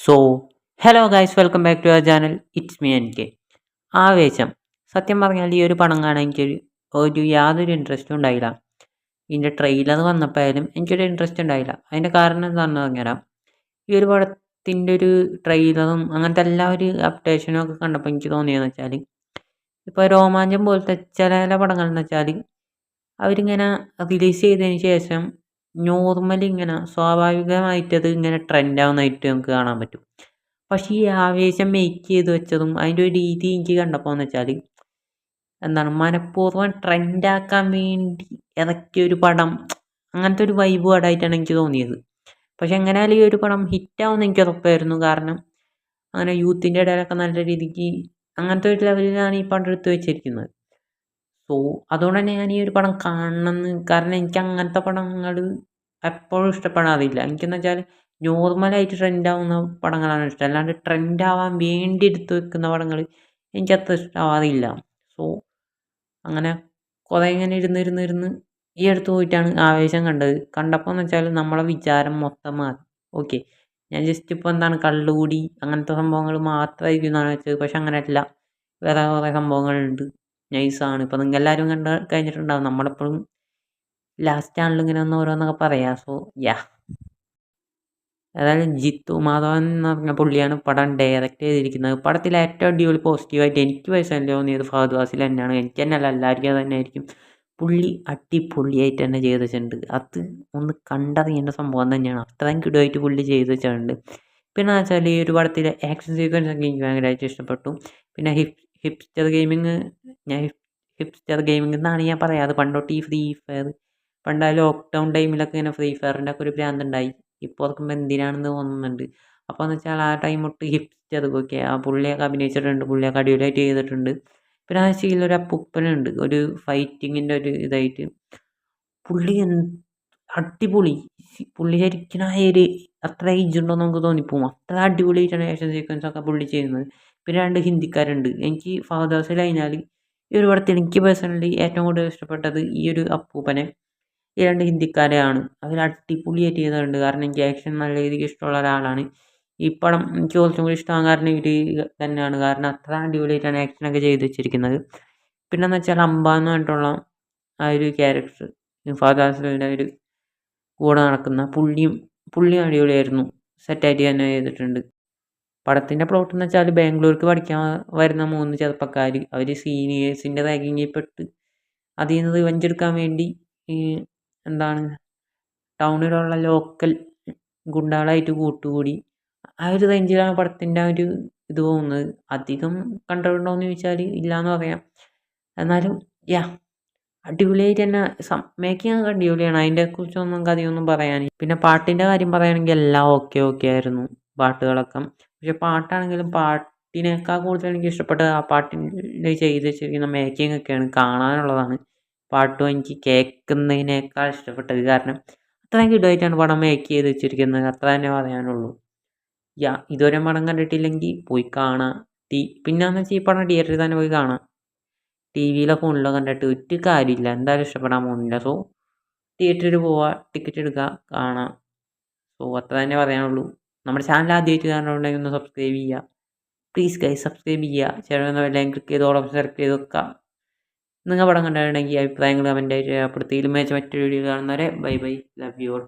So hello guys, welcome back to our channel. It's me N K. ആവേശം. സത്യം പറഞ്ഞാൽ ഈ ഒരു പടം കാണാൻ ഒരു യാതൊരു ഇൻട്രസ്റ്റും ഉണ്ടായില്ല. ഇതിൻ്റെ ട്രെയിലർ വന്നപ്പോഴായാലും എനിക്കൊരു ഇൻട്രസ്റ്റ് ഉണ്ടായില്ല. അതിൻ്റെ കാരണം എന്താണെന്ന് പറഞ്ഞുതരാം. ഈ ഒരു പടത്തിൻ്റെ ഒരു ട്രെയിലറും അങ്ങനത്തെ എല്ലാ ഒരു അപ്ഡേഷനും ഒക്കെ കണ്ടപ്പോൾ എനിക്ക് തോന്നിയതെന്ന് വെച്ചാൽ, ഇപ്പോൾ രോമാഞ്ചം പോലത്തെ ചില ചില പടങ്ങൾ എന്ന് വെച്ചാൽ അവരിങ്ങനെ റിലീസ് ചെയ്തതിന് ശേഷം നോർമലി ഇങ്ങനെ സ്വാഭാവികമായിട്ടത് ഇങ്ങനെ ട്രെൻഡ് ആവുന്നതായിട്ട് നമുക്ക് കാണാൻ പറ്റും. പക്ഷേ ഈ ആവേശം മേക്ക് ചെയ്ത് വെച്ചതും അതിൻ്റെ ഒരു രീതി എനിക്ക് കണ്ടപ്പോൾ എന്ന് വെച്ചാൽ, എന്താണ്, മനഃപൂർവ്വം ട്രെൻഡാക്കാൻ വേണ്ടി ഇറക്കിയ ഒരു പടം, അങ്ങനത്തെ ഒരു വൈബ് പടമായിട്ടാണ് എനിക്ക് തോന്നിയത്. പക്ഷെ എങ്ങനെയാലും ഈ ഒരു പടം ഹിറ്റാവുമെന്ന് എനിക്ക് ഉറപ്പായിരുന്നു. കാരണം അങ്ങനെ യൂത്തിൻ്റെ ഇടയിലൊക്കെ നല്ല രീതിക്ക് അങ്ങനത്തെ ഒരു ലെവലിലാണ് ഈ പടം എടുത്ത് വെച്ചിരിക്കുന്നത്. സോ അതുകൊണ്ട് തന്നെ ഞാൻ ഈ ഒരു പടം കാണണമെന്ന്, കാരണം എനിക്ക് അങ്ങനത്തെ പടങ്ങൾ എപ്പോഴും ഇഷ്ടപ്പെടാറില്ല. എനിക്കെന്ന് വെച്ചാൽ നോർമലായിട്ട് ട്രെൻഡാവുന്ന പടങ്ങളാണ് ഇഷ്ടം. അല്ലാണ്ട് ട്രെൻഡാവാൻ വേണ്ടി എടുത്ത് വെക്കുന്ന പടങ്ങൾ എനിക്കത്ര ഇഷ്ടമാവാറില്ല. സോ അങ്ങനെ കുറേ ഇങ്ങനെ ഇരുന്ന് ഈ അടുത്ത് പോയിട്ടാണ് ആവേശം കണ്ടത്. കണ്ടപ്പോൾ എന്ന് വെച്ചാൽ നമ്മളെ വിചാരം മൊത്തം മാറി. ഓക്കെ, ഞാൻ ജസ്റ്റ് ഇപ്പോൾ എന്താണ് കള്ളുകൂടി അങ്ങനത്തെ സംഭവങ്ങൾ മാത്രമായിരിക്കും എന്നാണ് വെച്ചത്. പക്ഷെ അങ്ങനെയല്ല, വേറെ കുറേ സംഭവങ്ങളുണ്ട്. നൈസാണ്. ഇപ്പോൾ നിങ്ങൾ എല്ലാവരും കണ്ട് കഴിഞ്ഞിട്ടുണ്ടാകും. നമ്മളെപ്പോഴും ലാസ്റ്റാണല്ലോ ഇങ്ങനെ ഒന്ന് ഓരോന്നൊക്കെ പറയാം. സോ യാ, അതായത് ജിത്തു മാധവൻ എന്ന് പറഞ്ഞ പുള്ളിയാണ് പടം ഡയറക്റ്റ് ചെയ്തിരിക്കുന്നത്. പടത്തിൽ ഏറ്റവും അടിപൊളി പോസിറ്റീവായിട്ട് എനിക്ക് പേഴ്സണലി തോന്നിയത് ഫഹദ് ഫാസിൽ തന്നെയാണ്. എനിക്ക് തന്നെയല്ല, എല്ലാവർക്കും അത് തന്നെയായിരിക്കും. പുള്ളി അടിപൊളിയായിട്ട് തന്നെ ചെയ്ത് വെച്ചിട്ടുണ്ട്. അത് ഒന്ന് കണ്ടറിയേണ്ട സംഭവം തന്നെയാണ്. അത്രയും കിടുവായിട്ട് പുള്ളി ചെയ്ത് വെച്ചിട്ടുണ്ട്. പിന്നെ വെച്ചാൽ ഈ ഒരു പടത്തിലെ ആക്ഷൻ സീക്വൻസ് ഒക്കെ എനിക്ക് ഭയങ്കരമായിട്ട് ഇഷ്ടപ്പെട്ടു. പിന്നെ ഹിപ്സ്റ്റർ ഗെയിമിങ്, ഞാൻ ഹിപ്സ്റ്റർ ഗെയിമിംഗ് എന്നാണ് ഞാൻ പറയാറ്. പണ്ടോട്ട് ഈ ഫ്രീ ഫയർ, പണ്ട് ആ ലോക്ക്ഡൗൺ ടൈമിലൊക്കെ ഇങ്ങനെ ഫ്രീ ഫയറിൻ്റെ ഒക്കെ ഒരു ഭ്രാന്തുണ്ടായി. ഇപ്പോൾ ഓർക്കുമ്പോൾ എന്തിനാണെന്ന് തോന്നുന്നുണ്ട്. അപ്പോൾ എന്ന് വെച്ചാൽ ആ ടൈം തൊട്ട് ഹിപ്സ്റ്റർ ഒക്കെ ആ പുള്ളിയൊക്കെ അഭിനയിച്ചിട്ടുണ്ട്. പുള്ളിയൊക്കെ അടിപൊളിയായിട്ട് ചെയ്തിട്ടുണ്ട്. പിന്നെ ആ സീനിലൊരു അപ്പൂപ്പനുണ്ട്, ഒരു ഫൈറ്റിങ്ങിൻ്റെ ഒരു ഇതായിട്ട്. പുള്ളി അടിപൊളി. പുള്ളി ശരിക്കും ആ ഒരു അത്ര ഏജ് ഉണ്ടോയെന്ന് നമുക്ക് തോന്നിപ്പോവും. അത്ര അടിപൊളിയായിട്ടാണ് ആക്ഷൻ സീക്വൻസ് ഒക്കെ പുള്ളി ചെയ്യുന്നത്. പിന്നെ 2 ഹിന്ദിക്കാരുണ്ട്. എനിക്ക് ഫഹദ് ഫാസിൽ കഴിഞ്ഞാൽ ഈ ഒരു പടത്തിൽ എനിക്ക് പേഴ്സണലി ഏറ്റവും കൂടുതൽ ഇഷ്ടപ്പെട്ടത് ഈ ഒരു അപ്പൂപ്പനെ, ഈ 2 ഹിന്ദിക്കാരെയാണ്. അവർ അടിപൊളിയായിട്ട് ചെയ്തിട്ടുണ്ട്. കാരണം എനിക്ക് ആക്ഷൻ നല്ല രീതിക്ക് ഇഷ്ടമുള്ള ഒരാളാണ്. ഈ പടം എനിക്ക് കുറച്ചും കൂടി ഇഷ്ടമാകാൻ കാരണം ഇവർ തന്നെയാണ്. കാരണം അത്ര അടിപൊളിയായിട്ടാണ് ആക്ഷനൊക്കെ ചെയ്ത് വെച്ചിരിക്കുന്നത്. പിന്നെയെന്ന് വെച്ചാൽ അംബാന്ന് പറഞ്ഞിട്ടുള്ള ആ ഒരു ക്യാരക്ടർ, ഫഹദ് ഫാസിലിൻ്റെ ഒരു കൂടെ നടക്കുന്ന പുള്ളിയും അടിപൊളിയായിരുന്നു. സെറ്റായിട്ട് തന്നെ ചെയ്തിട്ടുണ്ട്. പടത്തിൻ്റെ പ്ലോട്ട് എന്ന് വെച്ചാൽ ബാംഗ്ലൂർക്ക് പഠിക്കാൻ വരുന്ന 3 ചെറുപ്പക്കാർ, അവർ സീനിയേഴ്സിൻ്റെ റാഗിങ്ങിൽ പെട്ട് അതിൽ നിന്ന് റിവെഞ്ച് എടുക്കാൻ വേണ്ടി ഈ എന്താണ് ടൗണിലുള്ള ലോക്കൽ ഗുണ്ടകളായിട്ട് കൂട്ടുകൂടി ആ ഒരു റേഞ്ചിലാണ് പടത്തിൻ്റെ ആ ഒരു ഇത് പോകുന്നത്. അധികം കണ്ടിട്ടുണ്ടോയെന്ന് ചോദിച്ചാൽ ഇല്ലയെന്ന് പറയാം. എന്നാലും യാ, അടിപൊളിയായിട്ട് തന്നെ മേക്കിംഗ് ഒക്കെ അടിപൊളിയാണ്. അതിനെക്കുറിച്ചൊന്നും നമുക്ക് അധികമൊന്നും പറയാനില്ല. പിന്നെ പാട്ടിൻ്റെ കാര്യം പറയുകയാണെങ്കിൽ എല്ലാം ഓക്കെ ആയിരുന്നു പാട്ടുകളൊക്കെ. പക്ഷെ പാട്ടാണെങ്കിലും പാട്ടിനേക്കാൾ കൂടുതൽ എനിക്ക് ഇഷ്ടപ്പെട്ടത് ആ പാട്ടിൽ ചെയ്ത് വെച്ചിരിക്കുന്ന മേക്കിംഗ് ഒക്കെയാണ്, കാണാനുള്ളതാണ്. പാട്ടും എനിക്ക് കേൾക്കുന്നതിനേക്കാൾ ഇഷ്ടപ്പെട്ടത്. കാരണം അത്രയും കിടുവായിട്ടാണ് പടം മേക്ക് ചെയ്ത് വെച്ചിരിക്കുന്നത്. അത്ര തന്നെ പറയാനുള്ളൂ. യാ, ഇതുവരെ പടം കണ്ടിട്ടില്ലെങ്കിൽ പോയി കാണാം. പിന്നെയെന്ന് വെച്ചാൽ ഈ പടം തിയേറ്ററിൽ തന്നെ പോയി കാണാം. ടി വിയിലോ ഫോണിലോ കണ്ടിട്ട് ഒരു കാര്യമില്ല, എന്തായാലും ഇഷ്ടപ്പെടാൻ പോകുന്നില്ല. സോ തിയേറ്ററിൽ പോവുക, ടിക്കറ്റ് എടുക്കുക, കാണാം. സോ അത്ര തന്നെ പറയാനുള്ളൂ. നമ്മുടെ ചാനൽ ആദ്യമായിട്ട് കാണുന്നുണ്ടെങ്കിൽ ഒന്ന് സബ്സ്ക്രൈബ് ചെയ്യുക. പ്ലീസ് ഗൈസ്, സബ്സ്ക്രൈബ് ചെയ്യുക. ചേട്ടൻ എല്ലാം ക്ലിക്ക് ചെയ്ത് ഓളം സെലക്ട് ചെയ്ത് വെക്കുക. നിങ്ങൾ പടം കണ്ടിട്ടുണ്ടെങ്കിൽ അഭിപ്രായങ്ങൾ കമൻറ്റായിട്ട് രേഖപ്പെടുത്തി. ഇതിലും മറ്റൊരു വീഡിയോ കാണുന്നവരെ bye bye, love you all.